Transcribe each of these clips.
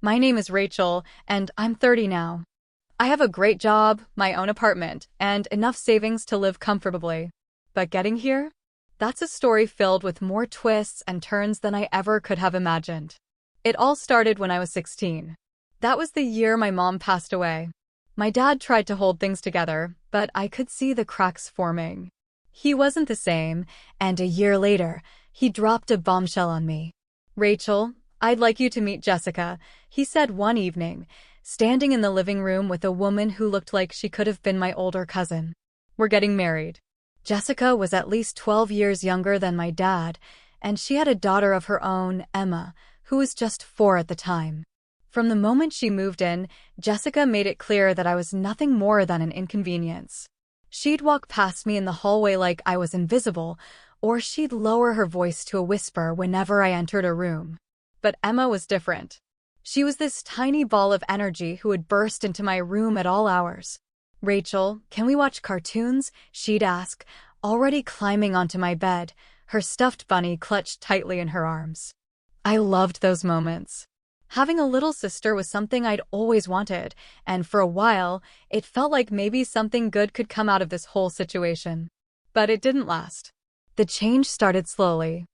My name is Rachel, and I'm 30 now. I have a great job, my own apartment, and enough savings to live comfortably. But getting here? That's a story filled with more twists and turns than I ever could have imagined. It all started when I was 16. That was the year my mom passed away. My dad tried to hold things together, but I could see the cracks forming. He wasn't the same, and a year later, he dropped a bombshell on me. "Rachel, I'd like you to meet Jessica," he said one evening, standing in the living room with a woman who looked like she could have been my older cousin. "We're getting married." Jessica was at least 12 years younger than my dad, and she had a daughter of her own, Emma, who was just 4 at the time. From the moment she moved in, Jessica made it clear that I was nothing more than an inconvenience. She'd walk past me in the hallway like I was invisible, or she'd lower her voice to a whisper whenever I entered a room. But Emma was different. She was this tiny ball of energy who would burst into my room at all hours. "Rachel, can we watch cartoons?" she'd ask, already climbing onto my bed, her stuffed bunny clutched tightly in her arms. I loved those moments. Having a little sister was something I'd always wanted, and for a while, it felt like maybe something good could come out of this whole situation. But it didn't last. The change started slowly.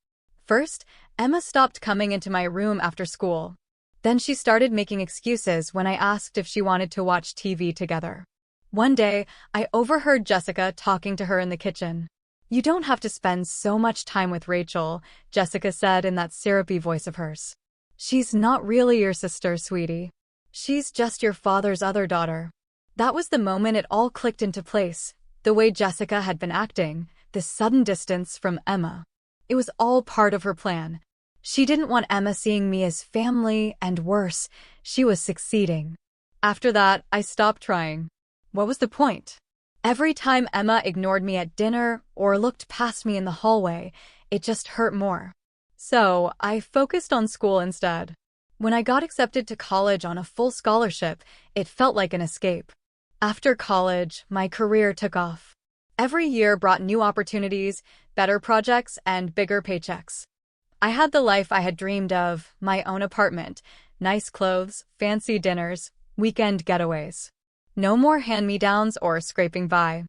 First, Emma stopped coming into my room after school. Then she started making excuses when I asked if she wanted to watch TV together. One day, I overheard Jessica talking to her in the kitchen. "You don't have to spend so much time with Rachel," Jessica said in that syrupy voice of hers. "She's not really your sister, sweetie. She's just your father's other daughter." That was the moment it all clicked into place. The way Jessica had been acting, this sudden distance from Emma. It was all part of her plan. She didn't want Emma seeing me as family, and worse, she was succeeding. After that, I stopped trying. What was the point? Every time Emma ignored me at dinner or looked past me in the hallway, it just hurt more. So, I focused on school instead. When I got accepted to college on a full scholarship, it felt like an escape. After college, my career took off. Every year brought new opportunities, better projects, and bigger paychecks. I had the life I had dreamed of, my own apartment, nice clothes, fancy dinners, weekend getaways. No more hand-me-downs or scraping by.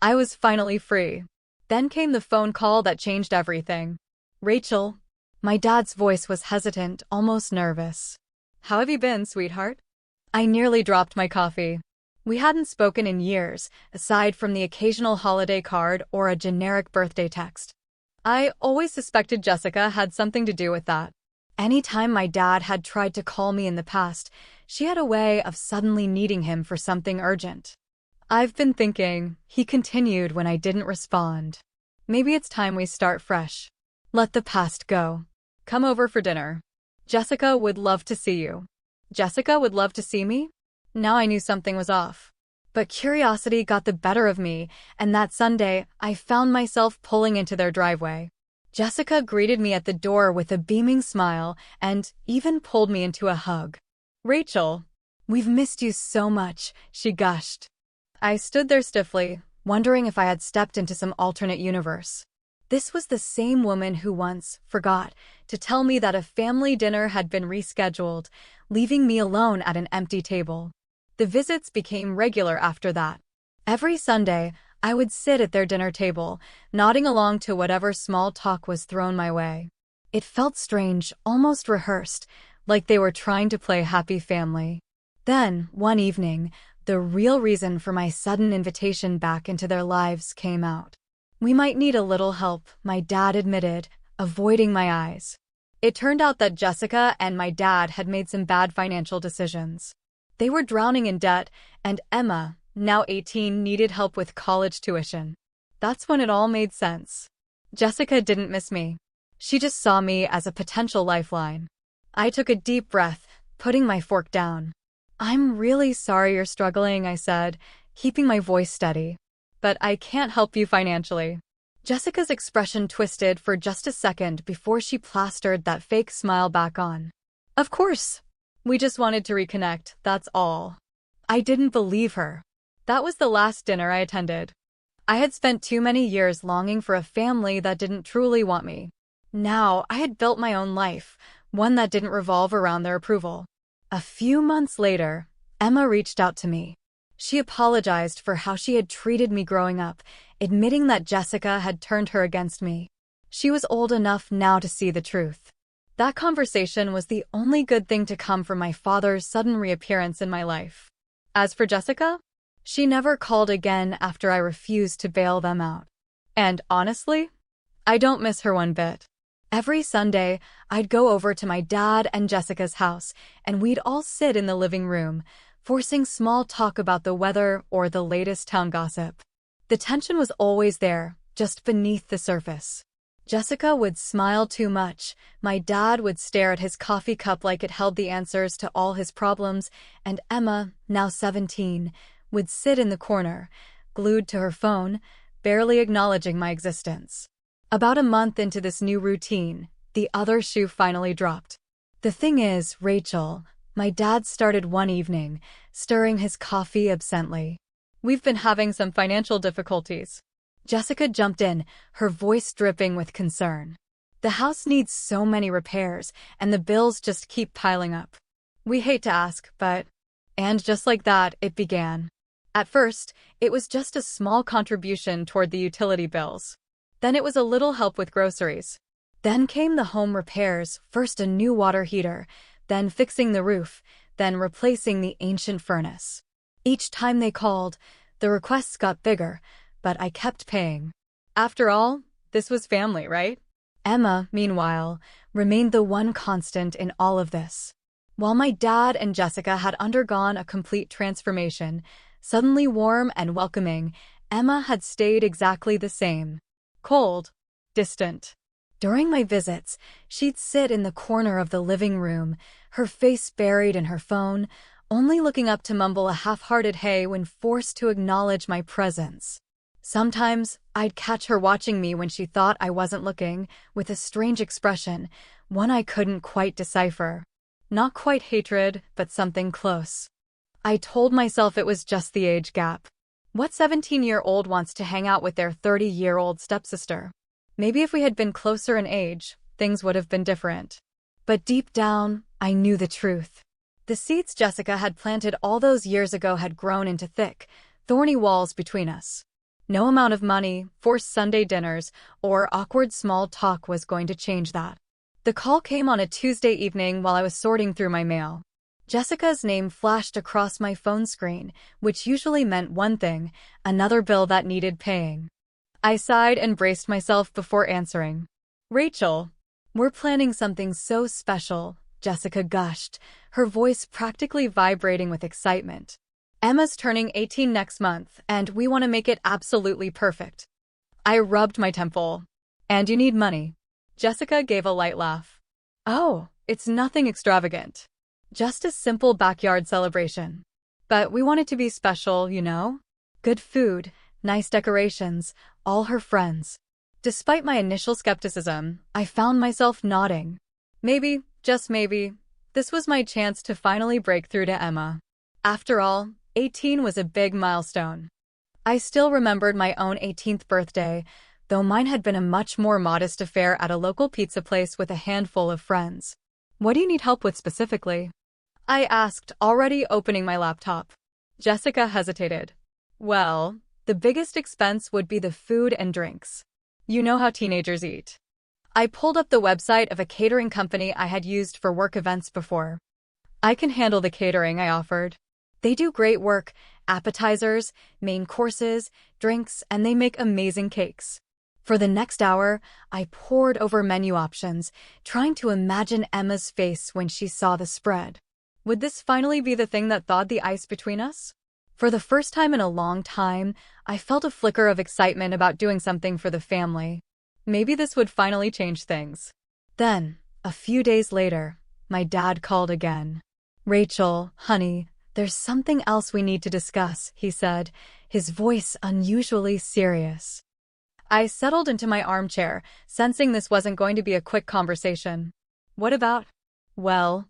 I was finally free. Then came the phone call that changed everything. "Rachel." My dad's voice was hesitant, almost nervous. "How have you been, sweetheart?" I nearly dropped my coffee. We hadn't spoken in years, aside from the occasional holiday card or a generic birthday text. I always suspected Jessica had something to do with that. Anytime my dad had tried to call me in the past, she had a way of suddenly needing him for something urgent. "I've been thinking," he continued when I didn't respond. "Maybe it's time we start fresh. Let the past go. Come over for dinner. Jessica would love to see you." Jessica would love to see me? Now I knew something was off. But curiosity got the better of me, and that Sunday, I found myself pulling into their driveway. Jessica greeted me at the door with a beaming smile and even pulled me into a hug. "Rachel, we've missed you so much," she gushed. I stood there stiffly, wondering if I had stepped into some alternate universe. This was the same woman who once forgot to tell me that a family dinner had been rescheduled, leaving me alone at an empty table. The visits became regular after that. Every Sunday, I would sit at their dinner table, nodding along to whatever small talk was thrown my way. It felt strange, almost rehearsed, like they were trying to play happy family. Then, one evening, the real reason for my sudden invitation back into their lives came out. "We might need a little help," my dad admitted, avoiding my eyes. It turned out that Jessica and my dad had made some bad financial decisions. They were drowning in debt, and Emma, now 18, needed help with college tuition. That's when it all made sense. Jessica didn't miss me. She just saw me as a potential lifeline. I took a deep breath, putting my fork down. "I'm really sorry you're struggling," I said, keeping my voice steady. "But I can't help you financially." Jessica's expression twisted for just a second before she plastered that fake smile back on. "Of course. We just wanted to reconnect, that's all." I didn't believe her. That was the last dinner I attended. I had spent too many years longing for a family that didn't truly want me. Now, I had built my own life, one that didn't revolve around their approval. A few months later, Emma reached out to me. She apologized for how she had treated me growing up, admitting that Jessica had turned her against me. She was old enough now to see the truth. That conversation was the only good thing to come from my father's sudden reappearance in my life. As for Jessica, she never called again after I refused to bail them out. And honestly, I don't miss her one bit. Every Sunday, I'd go over to my dad and Jessica's house, and we'd all sit in the living room, forcing small talk about the weather or the latest town gossip. The tension was always there, just beneath the surface. Jessica would smile too much, my dad would stare at his coffee cup like it held the answers to all his problems, and Emma, now 17, would sit in the corner, glued to her phone, barely acknowledging my existence. About a month into this new routine, the other shoe finally dropped. The thing is, Rachel, my dad started one evening, stirring his coffee absently. "We've been having some financial difficulties." Jessica jumped in, her voice dripping with concern. "The house needs so many repairs, and the bills just keep piling up. We hate to ask, but..." And just like that, it began. At first, it was just a small contribution toward the utility bills. Then it was a little help with groceries. Then came the home repairs, first a new water heater, then fixing the roof, then replacing the ancient furnace. Each time they called, the requests got bigger, but I kept paying. After all, this was family, right? Emma, meanwhile, remained the one constant in all of this. While my dad and Jessica had undergone a complete transformation, suddenly warm and welcoming, Emma had stayed exactly the same. Cold, distant. During my visits, she'd sit in the corner of the living room, her face buried in her phone, only looking up to mumble a half-hearted hey when forced to acknowledge my presence. Sometimes, I'd catch her watching me when she thought I wasn't looking, with a strange expression, one I couldn't quite decipher. Not quite hatred, but something close. I told myself it was just the age gap. What 17-year-old wants to hang out with their 30-year-old stepsister? Maybe if we had been closer in age, things would have been different. But deep down, I knew the truth. The seeds Jessica had planted all those years ago had grown into thick, thorny walls between us. No amount of money, forced Sunday dinners, or awkward small talk was going to change that. The call came on a Tuesday evening while I was sorting through my mail. Jessica's name flashed across my phone screen, which usually meant one thing, another bill that needed paying. I sighed and braced myself before answering. "Rachel, we're planning something so special," Jessica gushed, her voice practically vibrating with excitement. "Emma's turning 18 next month, and we want to make it absolutely perfect." I rubbed my temple. "And you need money." Jessica gave a light laugh. "Oh, it's nothing extravagant. Just a simple backyard celebration. But we want it to be special, you know? Good food, nice decorations, all her friends." Despite my initial skepticism, I found myself nodding. Maybe, just maybe, this was my chance to finally break through to Emma. After all, 18 was a big milestone. I still remembered my own 18th birthday, though mine had been a much more modest affair at a local pizza place with a handful of friends. "What do you need help with specifically?" I asked, already opening my laptop. Jessica hesitated. "Well, the biggest expense would be the food and drinks. You know how teenagers eat." I pulled up the website of a catering company I had used for work events before. "I can handle the catering," I offered. "They do great work, appetizers, main courses, drinks, and they make amazing cakes." For the next hour, I pored over menu options, trying to imagine Emma's face when she saw the spread. Would this finally be the thing that thawed the ice between us? For the first time in a long time, I felt a flicker of excitement about doing something for the family. Maybe this would finally change things. Then, a few days later, my dad called again. "Rachel, honey, there's something else we need to discuss," he said, his voice unusually serious. I settled into my armchair, sensing this wasn't going to be a quick conversation. "What about?" "Well,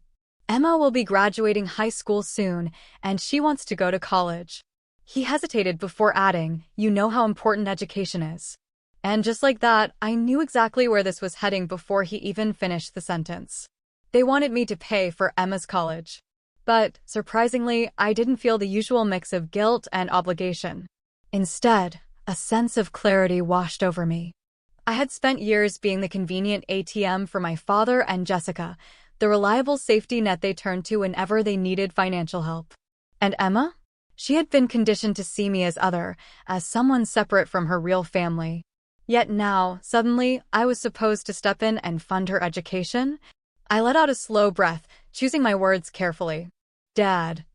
Emma will be graduating high school soon, and she wants to go to college." He hesitated before adding, "You know how important education is." And just like that, I knew exactly where this was heading before he even finished the sentence. They wanted me to pay for Emma's college. But, surprisingly, I didn't feel the usual mix of guilt and obligation. Instead, a sense of clarity washed over me. I had spent years being the convenient ATM for my father and Jessica, the reliable safety net they turned to whenever they needed financial help. And Emma? She had been conditioned to see me as other, as someone separate from her real family. Yet now, suddenly, I was supposed to step in and fund her education? I let out a slow breath, choosing my words carefully. Dad,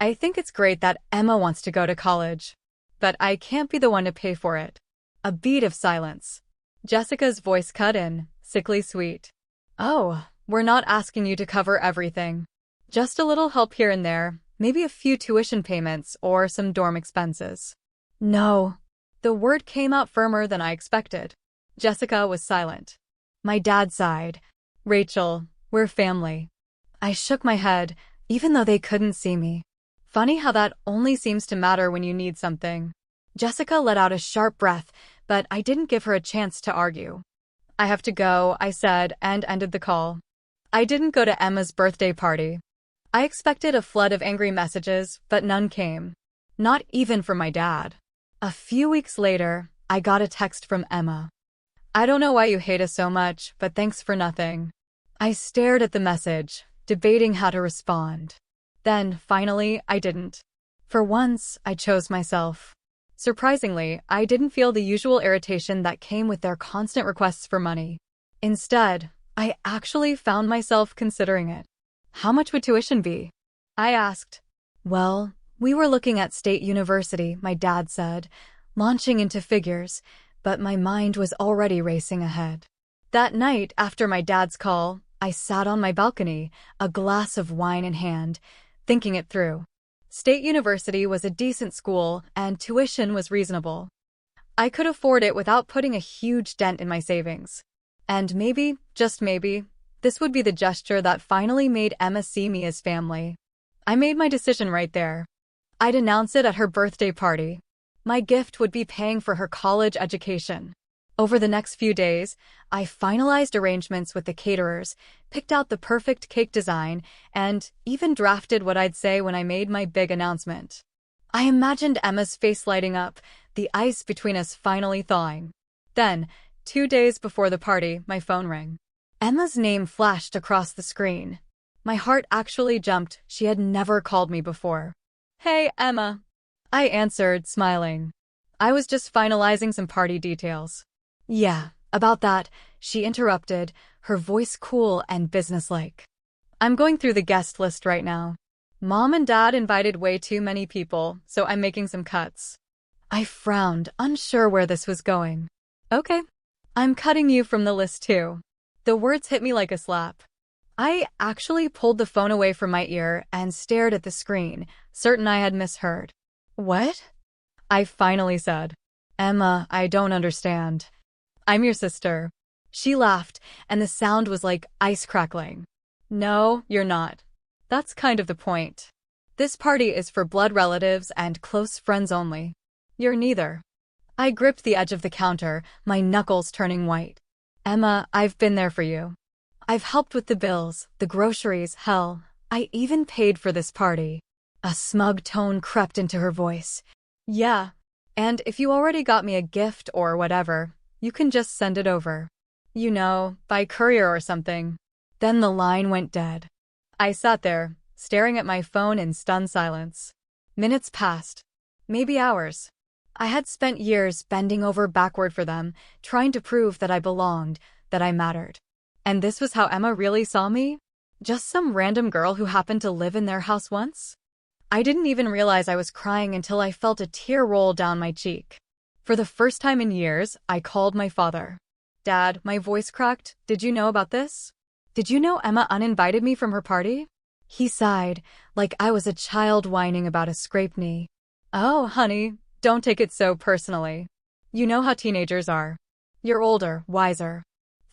I think it's great that Emma wants to go to college, but I can't be the one to pay for it. A beat of silence. Jessica's voice cut in, sickly sweet. Oh, we're not asking you to cover everything. Just a little help here and there, maybe a few tuition payments or some dorm expenses. No. The word came out firmer than I expected. Jessica was silent. My dad sighed. Rachel, we're family. I shook my head, even though they couldn't see me. Funny how that only seems to matter when you need something. Jessica let out a sharp breath, but I didn't give her a chance to argue. I have to go, I said, and ended the call. I didn't go to Emma's birthday party. I expected a flood of angry messages, but none came. Not even from my dad. A few weeks later, I got a text from Emma. I don't know why you hate us so much, but thanks for nothing. I stared at the message, debating how to respond. Then, finally, I didn't. For once, I chose myself. Surprisingly, I didn't feel the usual irritation that came with their constant requests for money. Instead, I actually found myself considering it. How much would tuition be? I asked. Well, we were looking at State University, my dad said, launching into figures, but my mind was already racing ahead. That night, after my dad's call, I sat on my balcony, a glass of wine in hand, thinking it through. State University was a decent school, and tuition was reasonable. I could afford it without putting a huge dent in my savings. And maybe, just maybe, this would be the gesture that finally made Emma see me as family. I made my decision right there. I'd announce it at her birthday party. My gift would be paying for her college education. Over the next few days, I finalized arrangements with the caterers, picked out the perfect cake design, and even drafted what I'd say when I made my big announcement. I imagined Emma's face lighting up, the ice between us finally thawing. Then, 2 days before the party, my phone rang. Emma's name flashed across the screen. My heart actually jumped. She had never called me before. Hey, Emma. I answered, smiling. I was just finalizing some party details. Yeah, about that, she interrupted, her voice cool and businesslike. I'm going through the guest list right now. Mom and Dad invited way too many people, so I'm making some cuts. I frowned, unsure where this was going. Okay. I'm cutting you from the list too. The words hit me like a slap. I actually pulled the phone away from my ear and stared at the screen, certain I had misheard. What? I finally said. Emma, I don't understand. I'm your sister. She laughed, and the sound was like ice crackling. No, you're not. That's kind of the point. This party is for blood relatives and close friends only. You're neither. I gripped the edge of the counter, my knuckles turning white. Emma, I've been there for you. I've helped with the bills, the groceries, hell, I even paid for this party. A smug tone crept into her voice. Yeah, and if you already got me a gift or whatever, you can just send it over. You know, by courier or something. Then the line went dead. I sat there, staring at my phone in stunned silence. Minutes passed. Maybe hours. I had spent years bending over backward for them, trying to prove that I belonged, that I mattered. And this was how Emma really saw me? Just some random girl who happened to live in their house once? I didn't even realize I was crying until I felt a tear roll down my cheek. For the first time in years, I called my father. Dad, my voice cracked. Did you know about this? Did you know Emma uninvited me from her party? He sighed, like I was a child whining about a scraped knee. Oh, honey, don't take it so personally. You know how teenagers are. You're older, wiser.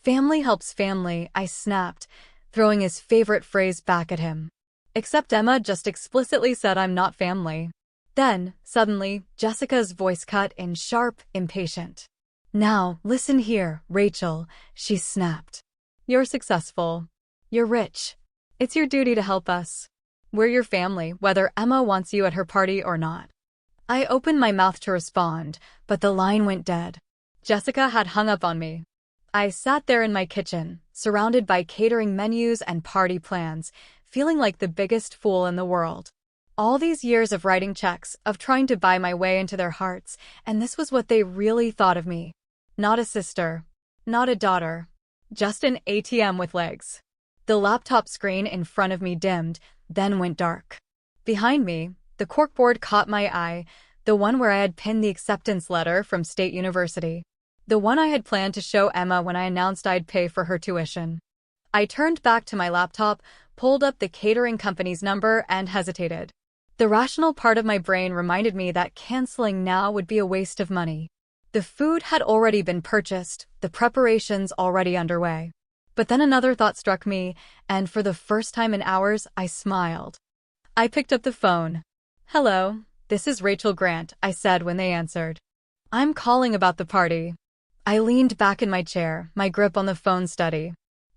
Family helps family, I snapped, throwing his favorite phrase back at him. Except Emma just explicitly said I'm not family. Then, suddenly, Jessica's voice cut in sharp, impatient. Now, listen here, Rachel, she snapped. You're successful. You're rich. It's your duty to help us. We're your family, whether Emma wants you at her party or not. I opened my mouth to respond, but the line went dead. Jessica had hung up on me. I sat there in my kitchen, surrounded by catering menus and party plans, feeling like the biggest fool in the world. All these years of writing checks, of trying to buy my way into their hearts, and this was what they really thought of me. Not a sister. Not a daughter. Just an ATM with legs. The laptop screen in front of me dimmed, then went dark. Behind me, the corkboard caught my eye, the one where I had pinned the acceptance letter from State University. The one I had planned to show Emma when I announced I'd pay for her tuition. I turned back to my laptop, pulled up the catering company's number, and hesitated. The rational part of my brain reminded me that canceling now would be a waste of money. The food had already been purchased, the preparations already underway. But then another thought struck me, and for the first time in hours, I smiled. I picked up the phone. "Hello, this is Rachel Grant," I said when they answered. "I'm calling about the party." I leaned back in my chair, my grip on the phone steady.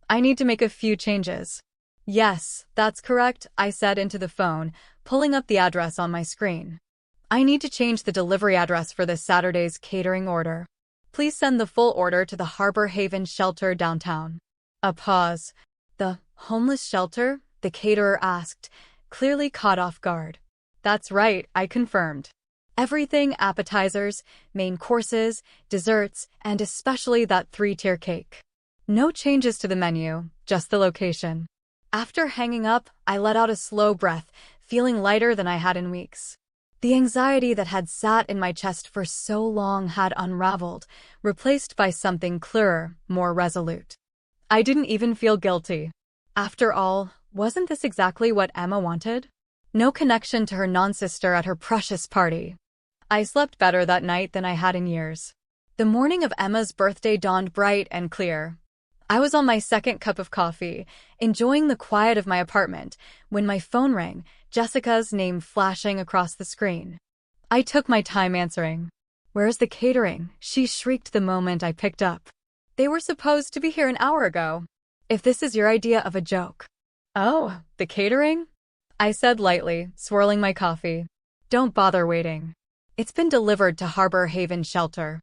"I need to make a few changes." "Yes, that's correct," I said into the phone, pulling up the address on my screen. "I need to change the delivery address for this Saturday's catering order. Please send the full order to the Harbor Haven shelter downtown." A pause. "The homeless shelter?" the caterer asked, clearly caught off guard. "That's right," I confirmed. Everything: appetizers, main courses, desserts, and especially that 3-tier cake. No changes to the menu, just the location. After hanging up, I let out a slow breath, feeling lighter than I had in weeks. The anxiety that had sat in my chest for so long had unraveled, replaced by something clearer, more resolute. I didn't even feel guilty. After all, wasn't this exactly what Emma wanted? No connection to her non-sister at her precious party. I slept better that night than I had in years. The morning of Emma's birthday dawned bright and clear. I was on my second cup of coffee, enjoying the quiet of my apartment, when my phone rang, Jessica's name flashing across the screen. I took my time answering. "Where's the catering?" she shrieked the moment I picked up. "They were supposed to be here an hour ago. If this is your idea of a joke." "Oh, the catering?" I said lightly, swirling my coffee. "Don't bother waiting. It's been delivered to Harbor Haven shelter.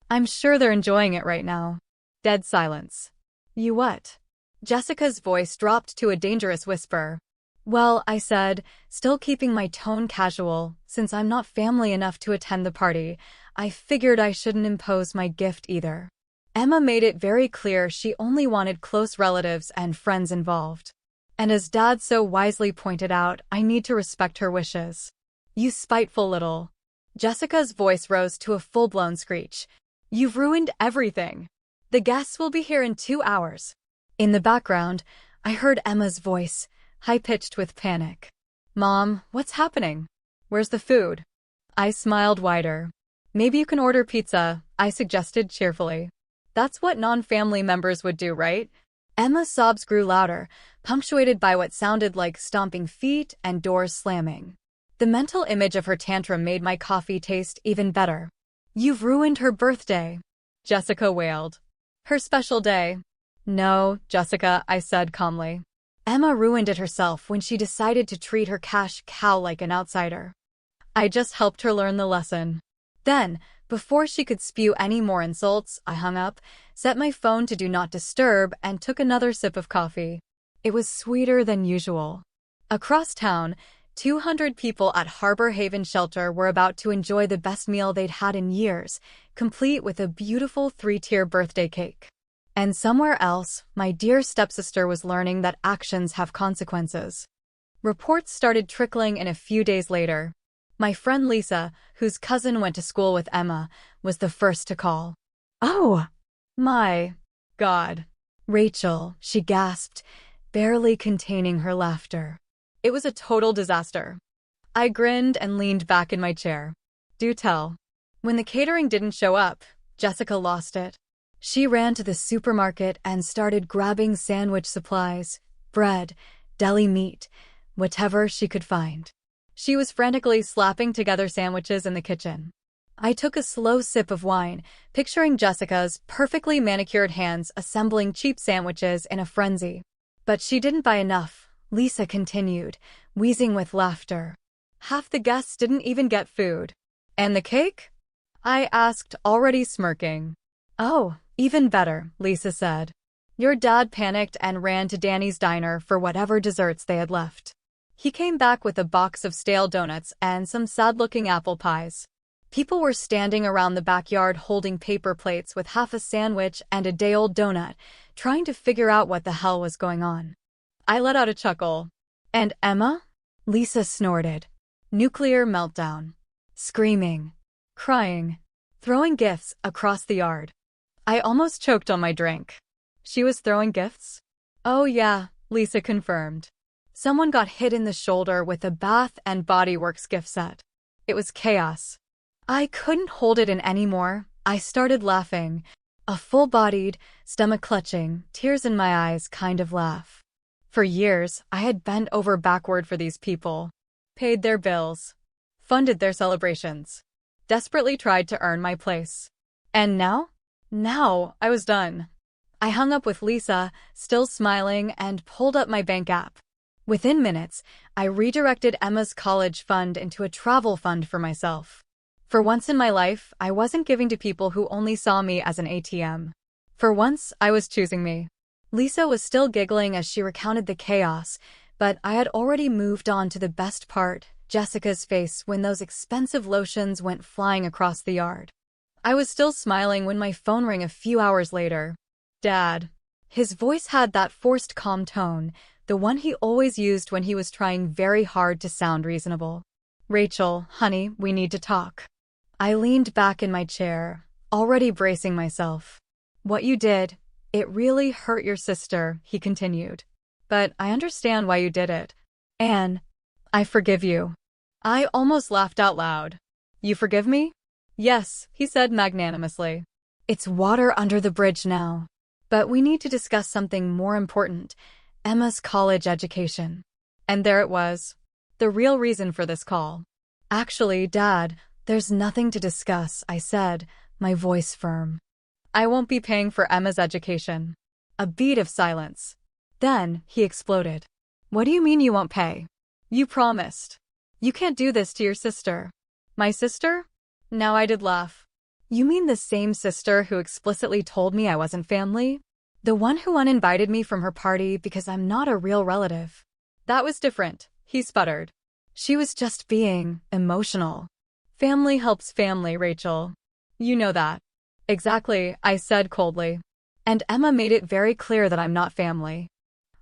I'm sure they're enjoying it right now." Dead silence. "You what?" Jessica's voice dropped to a dangerous whisper. "Well," I said, still keeping my tone casual, "since I'm not family enough to attend the party, I figured I shouldn't impose my gift either. Emma made it very clear she only wanted close relatives and friends involved. And as Dad so wisely pointed out, I need to respect her wishes." "You spiteful little..." Jessica's voice rose to a full-blown screech. "You've ruined everything. The guests will be here in 2 hours." In the background, I heard Emma's voice, high-pitched with panic. "Mom, what's happening? Where's the food?" I smiled wider. "Maybe you can order pizza," I suggested cheerfully. "That's what non-family members would do, right?" Emma's sobs grew louder, punctuated by what sounded like stomping feet and doors slamming. The mental image of her tantrum made my coffee taste even better. "You've ruined her birthday," Jessica wailed. "Her special day." "No, Jessica," I said calmly. "Emma ruined it herself when she decided to treat her cash cow like an outsider. I just helped her learn the lesson." Then, before she could spew any more insults, I hung up, set my phone to Do Not Disturb, and took another sip of coffee. It was sweeter than usual. Across town, 200 people at Harbor Haven Shelter were about to enjoy the best meal they'd had in years, complete with a beautiful 3-tier birthday cake. And somewhere else, my dear stepsister was learning that actions have consequences. Reports started trickling in a few days later. My friend Lisa, whose cousin went to school with Emma, was the first to call. "Oh, my God. Rachel," she gasped, barely containing her laughter. "It was a total disaster." I grinned and leaned back in my chair. "Do tell." When the catering didn't show up, Jessica lost it. She ran to the supermarket and started grabbing sandwich supplies, bread, deli meat, whatever she could find. She was frantically slapping together sandwiches in the kitchen. I took a slow sip of wine, picturing Jessica's perfectly manicured hands assembling cheap sandwiches in a frenzy. But she didn't buy enough, Lisa continued, wheezing with laughter. Half the guests didn't even get food. And the cake? I asked, already smirking. Oh, even better, Lisa said. Your dad panicked and ran to Danny's diner for whatever desserts they had left. He came back with a box of stale donuts and some sad-looking apple pies. People were standing around the backyard holding paper plates with half a sandwich and a day-old donut, trying to figure out what the hell was going on. I let out a chuckle. And Emma? Lisa snorted. Nuclear meltdown. Screaming. Crying. Throwing gifts across the yard. I almost choked on my drink. She was throwing gifts? Oh yeah, Lisa confirmed. Someone got hit in the shoulder with a Bath and Body Works gift set. It was chaos. I couldn't hold it in anymore. I started laughing. A full-bodied, stomach-clutching, tears-in-my-eyes kind of laugh. For years, I had bent over backward for these people. Paid their bills. Funded their celebrations. Desperately tried to earn my place. And now? Now, I was done. I hung up with Lisa, still smiling, and pulled up my bank app. Within minutes, I redirected Emma's college fund into a travel fund for myself. For once in my life, I wasn't giving to people who only saw me as an ATM. For once, I was choosing me. Lisa was still giggling as she recounted the chaos, but I had already moved on to the best part, Jessica's face, when those expensive lotions went flying across the yard. I was still smiling when my phone rang a few hours later. Dad. His voice had that forced calm tone, the one he always used when he was trying very hard to sound reasonable. Rachel, honey, we need to talk. I leaned back in my chair, already bracing myself. What you did, it really hurt your sister, he continued. But I understand why you did it. Anne, I forgive you. I almost laughed out loud. You forgive me? Yes, he said magnanimously. It's water under the bridge now. But we need to discuss something more important. Emma's college education. And there it was. The real reason for this call. Actually, Dad, there's nothing to discuss, I said, my voice firm. I won't be paying for Emma's education. A beat of silence. Then, he exploded. What do you mean you won't pay? You promised. You can't do this to your sister. My sister? Now I did laugh. You mean the same sister who explicitly told me I wasn't family? The one who uninvited me from her party because I'm not a real relative. That was different, he sputtered. She was just being emotional. Family helps family, Rachel. You know that. Exactly, I said coldly. And Emma made it very clear that I'm not family.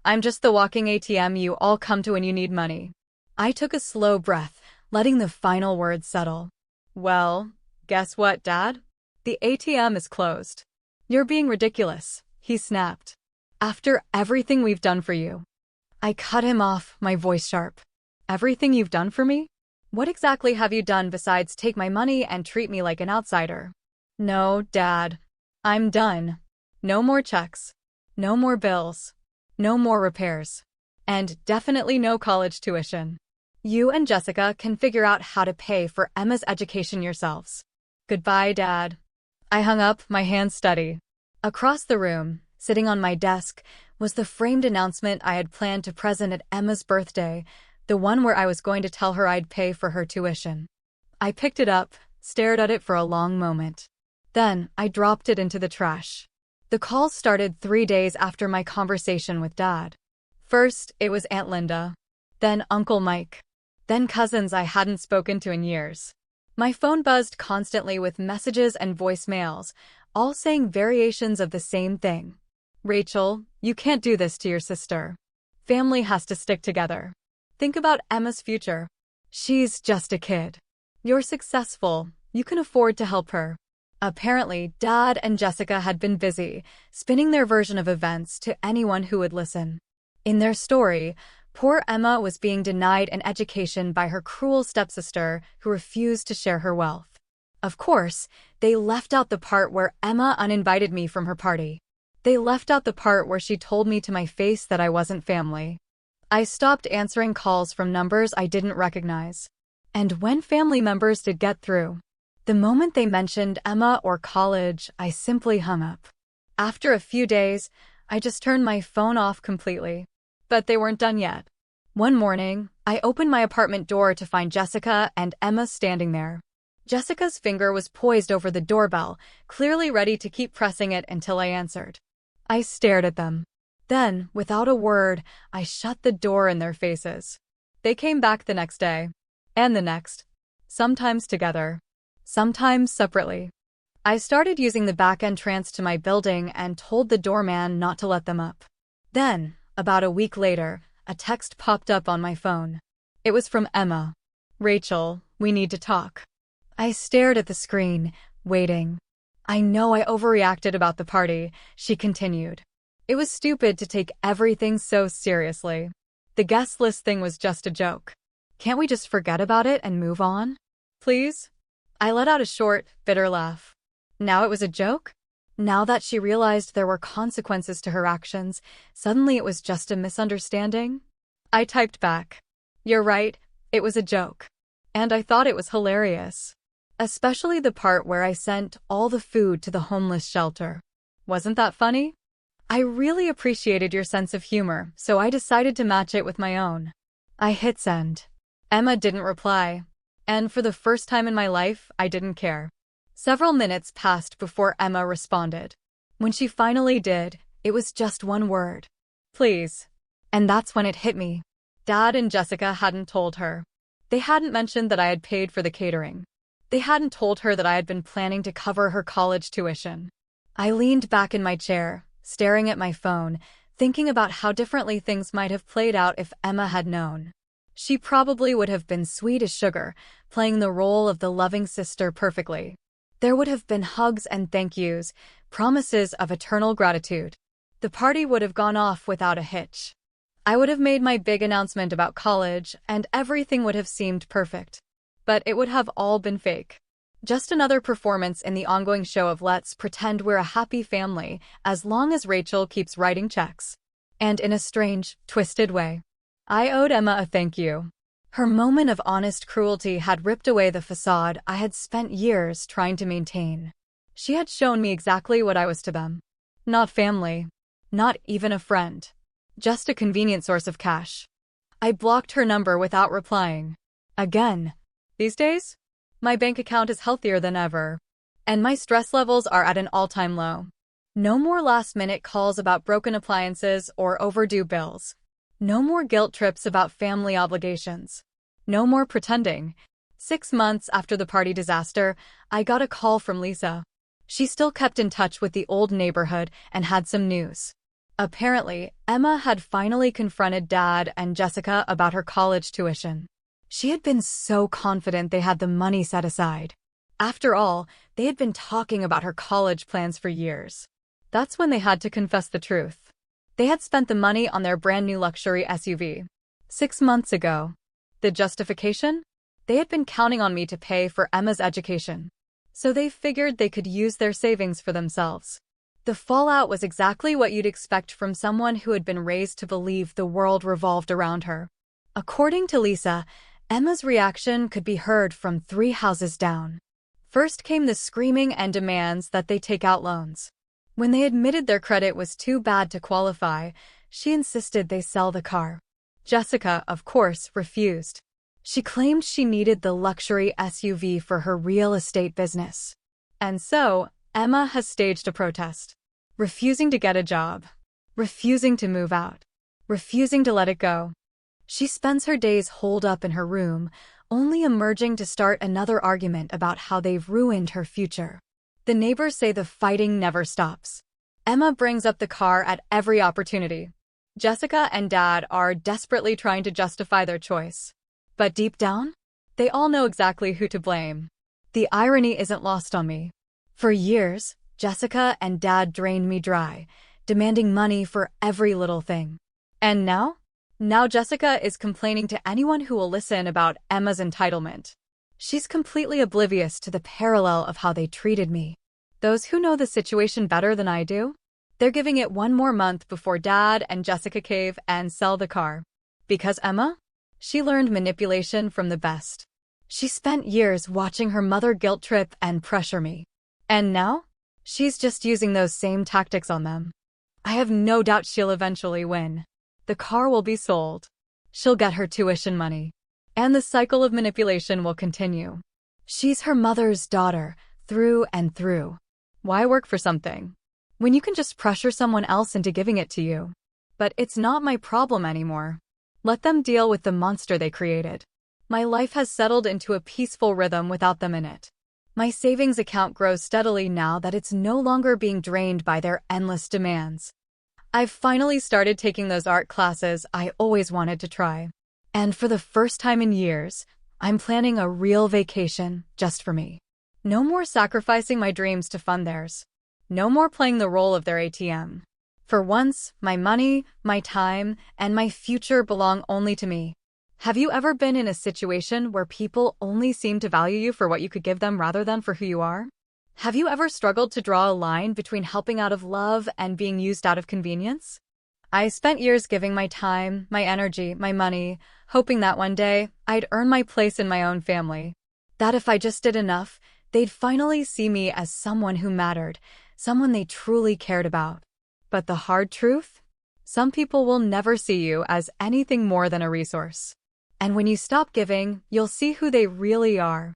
I'm just the walking ATM you all come to when you need money. I took a slow breath, letting the final words settle. Well, guess what, Dad? The ATM is closed. You're being ridiculous, he snapped. After everything we've done for you. I cut him off, my voice sharp. Everything you've done for me? What exactly have you done besides take my money and treat me like an outsider? No, Dad. I'm done. No more checks. No more bills. No more repairs. And definitely no college tuition. You and Jessica can figure out how to pay for Emma's education yourselves. Goodbye, Dad. I hung up, my hands steady. Across the room, sitting on my desk, was the framed announcement I had planned to present at Emma's birthday, the one where I was going to tell her I'd pay for her tuition. I picked it up, stared at it for a long moment. Then, I dropped it into the trash. The call started 3 days after my conversation with Dad. First, it was Aunt Linda. Then Uncle Mike. Then cousins I hadn't spoken to in years. My phone buzzed constantly with messages and voicemails, all saying variations of the same thing. Rachel, you can't do this to your sister. Family has to stick together. Think about Emma's future. She's just a kid. You're successful. You can afford to help her. Apparently, Dad and Jessica had been busy, spinning their version of events to anyone who would listen. In their story, poor Emma was being denied an education by her cruel stepsister who refused to share her wealth. Of course, they left out the part where Emma uninvited me from her party. They left out the part where she told me to my face that I wasn't family. I stopped answering calls from numbers I didn't recognize. And when family members did get through, the moment they mentioned Emma or college, I simply hung up. After a few days, I just turned my phone off completely. But they weren't done yet. One morning, I opened my apartment door to find Jessica and Emma standing there. Jessica's finger was poised over the doorbell, clearly ready to keep pressing it until I answered. I stared at them. Then, without a word, I shut the door in their faces. They came back the next day. And the next. Sometimes together. Sometimes separately. I started using the back entrance to my building and told the doorman not to let them up. Then, about a week later, a text popped up on my phone. It was from Emma. "Rachel, we need to talk." I stared at the screen, waiting. "I know I overreacted about the party," she continued. "It was stupid to take everything so seriously. The guest list thing was just a joke. Can't we just forget about it and move on? Please?" I let out a short, bitter laugh. Now it was a joke? Now that she realized there were consequences to her actions, suddenly it was just a misunderstanding? I typed back. "You're right, it was a joke. And I thought it was hilarious. Especially the part where I sent all the food to the homeless shelter. Wasn't that funny? I really appreciated your sense of humor, so I decided to match it with my own." I hit send. Emma didn't reply. And for the first time in my life, I didn't care. Several minutes passed before Emma responded. When she finally did, it was just one word. "Please." And that's when it hit me. Dad and Jessica hadn't told her. They hadn't mentioned that I had paid for the catering. They hadn't told her that I had been planning to cover her college tuition. I leaned back in my chair, staring at my phone, thinking about how differently things might have played out if Emma had known. She probably would have been sweet as sugar, playing the role of the loving sister perfectly. There would have been hugs and thank yous, promises of eternal gratitude. The party would have gone off without a hitch. I would have made my big announcement about college, and everything would have seemed perfect. But it would have all been fake. Just another performance in the ongoing show of let's pretend we're a happy family as long as Rachel keeps writing checks. And in a strange, twisted way, I owed Emma a thank you. Her moment of honest cruelty had ripped away the facade I had spent years trying to maintain. She had shown me exactly what I was to them. Not family. Not even a friend. Just a convenient source of cash. I blocked her number without replying. Again. These days, my bank account is healthier than ever. And my stress levels are at an all-time low. No more last-minute calls about broken appliances or overdue bills. No more guilt trips about family obligations. No more pretending. 6 months after the party disaster, I got a call from Lisa. She still kept in touch with the old neighborhood and had some news. Apparently, Emma had finally confronted Dad and Jessica about her college tuition. She had been so confident they had the money set aside. After all, they had been talking about her college plans for years. That's when they had to confess the truth. They had spent the money on their brand new luxury SUV. 6 months ago. The justification? They had been counting on me to pay for Emma's education. So they figured they could use their savings for themselves. The fallout was exactly what you'd expect from someone who had been raised to believe the world revolved around her. According to Lisa, Emma's reaction could be heard from 3 houses down. First came the screaming and demands that they take out loans. When they admitted their credit was too bad to qualify, she insisted they sell the car. Jessica, of course, refused. She claimed she needed the luxury SUV for her real estate business. And so, Emma has staged a protest. Refusing to get a job. Refusing to move out. Refusing to let it go. She spends her days holed up in her room, only emerging to start another argument about how they've ruined her future. The neighbors say the fighting never stops. Emma brings up the car at every opportunity. Jessica and Dad are desperately trying to justify their choice. But deep down, they all know exactly who to blame. The irony isn't lost on me. For years, Jessica and Dad drained me dry, demanding money for every little thing. And now? Now Jessica is complaining to anyone who will listen about Emma's entitlement. She's completely oblivious to the parallel of how they treated me. Those who know the situation better than I do? They're giving it 1 more month before Dad and Jessica cave and sell the car. Because Emma? She learned manipulation from the best. She spent years watching her mother guilt trip and pressure me. And now? She's just using those same tactics on them. I have no doubt she'll eventually win. The car will be sold. she'll get her tuition money. And the cycle of manipulation will continue. She's her mother's daughter, through and through. Why work for something when you can just pressure someone else into giving it to you? But it's not my problem anymore. Let them deal with the monster they created. My life has settled into a peaceful rhythm without them in it. My savings account grows steadily now that it's no longer being drained by their endless demands. I've finally started taking those art classes I always wanted to try. And for the first time in years, I'm planning a real vacation just for me. No more sacrificing my dreams to fund theirs. No more playing the role of their ATM. For once, my money, my time, and my future belong only to me. Have you ever been in a situation where people only seem to value you for what you could give them rather than for who you are? Have you ever struggled to draw a line between helping out of love and being used out of convenience? I spent years giving my time, my energy, my money, hoping that one day I'd earn my place in my own family. That if I just did enough, they'd finally see me as someone who mattered, someone they truly cared about. But the hard truth? Some people will never see you as anything more than a resource. And when you stop giving, you'll see who they really are.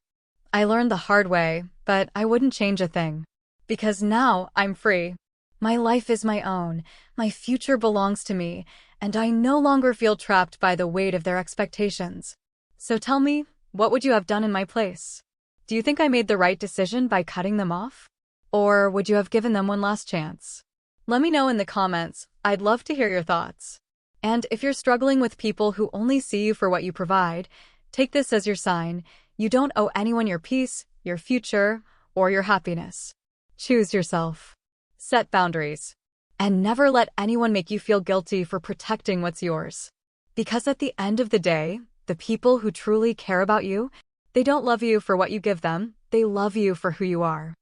I learned the hard way, but I wouldn't change a thing. Because now I'm free. My life is my own, my future belongs to me, and I no longer feel trapped by the weight of their expectations. So tell me, what would you have done in my place? Do you think I made the right decision by cutting them off? Or would you have given them one last chance? Let me know in the comments. I'd love to hear your thoughts. And if you're struggling with people who only see you for what you provide, take this as your sign. You don't owe anyone your peace, your future, or your happiness. Choose yourself. Set boundaries. And never let anyone make you feel guilty for protecting what's yours. Because at the end of the day, the people who truly care about you, they don't love you for what you give them, they love you for who you are.